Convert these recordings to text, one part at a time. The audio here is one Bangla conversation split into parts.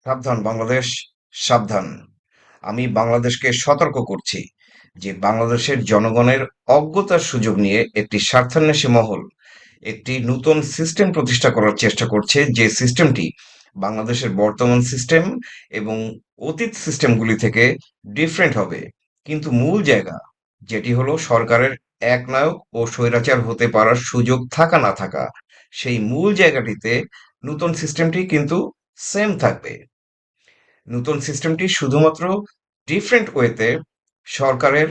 সাবধান বাংলাদেশ, সাবধান। আমি বাংলাদেশকে সতর্ক করছি যে বাংলাদেশের জনগণের অজ্ঞতার সুযোগ নিয়ে একটি স্বার্থান্বেষী মহল একটি নতুন সিস্টেম প্রতিষ্ঠা করার চেষ্টা করছে, যে সিস্টেমটি বাংলাদেশের বর্তমান সিস্টেম এবং অতীত সিস্টেমগুলি থেকে ডিফারেন্ট হবে। কিন্তু মূল জায়গা, যেটি হলো সরকারের একনায়ক ও স্বৈরাচার হতে পারার সুযোগ থাকা না থাকা, সেই মূল জায়গাটিতে নতুন সিস্টেমটি কিন্তু সেম থাকবে। নতুন সিস্টেমটি শুধুমাত্র ডিফারেন্ট ওয়েতে সরকারের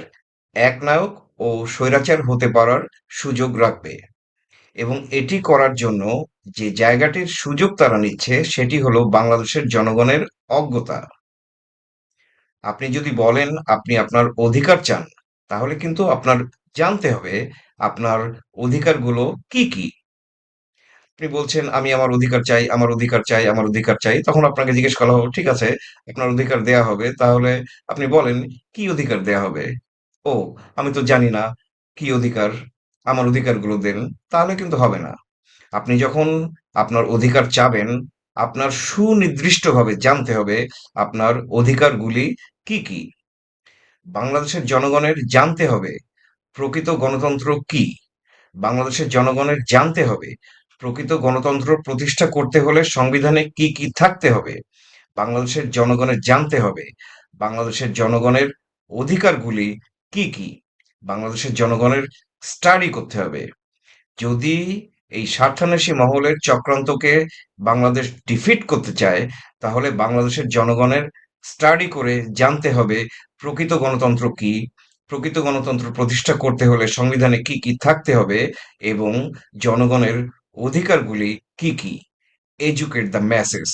একনায়ক ও স্বৈরাচার হতে পারার সুযোগ রাখবে, এবং এটি করার জন্য যে জায়গাটির সুযোগ তারা নিচ্ছে সেটি হলো বাংলাদেশের জনগণের অজ্ঞতা। আপনি যদি বলেন আপনি আপনার অধিকার চান, তাহলে কিন্তু আপনার জানতে হবে আপনার অধিকারগুলো কি কি। আপনি বলছেন আমি আমার অধিকার চাই, আমার অধিকার চাই, আমার অধিকার চাই। তখন আপনাকে জিজ্ঞেস করা হবে, ঠিক আছে, আপনার অধিকার দেয়া হবে। তাহলে আপনি বলেন, কি অধিকার দেয়া হবে? ও, আমি তো জানি না কি অধিকার, আমার অধিকারগুলো দেন। তাহলে কিন্তু হবে না। আপনি যখন আপনার অধিকার চাবেন, আপনার সুনির্দিষ্টভাবে জানতে হবে আপনার অধিকারগুলি কি কি। বাংলাদেশের জনগণের জানতে হবে প্রকৃত গণতন্ত্র কি। বাংলাদেশের জনগণের জানতে হবে প্রকৃত গণতন্ত্র প্রতিষ্ঠা করতে হলে সংবিধানে কি কি থাকতে হবে। বাংলাদেশের জনগণের জানতে হবে বাংলাদেশের জনগণের অধিকারগুলি কি কি। বাংলাদেশের জনগণের স্টাডি করতে হবে। যদি এই স্বার্থান্বেষী মহলের চক্রান্তকে বাংলাদেশ ডিফিট করতে চায়, তাহলে বাংলাদেশের জনগণের স্টাডি করে জানতে হবে প্রকৃত গণতন্ত্র কি, প্রকৃত গণতন্ত্র প্রতিষ্ঠা করতে হলে সংবিধানে কি কি থাকতে হবে, এবং জনগণের অধিকারগুলি কি কি। Educate the masses.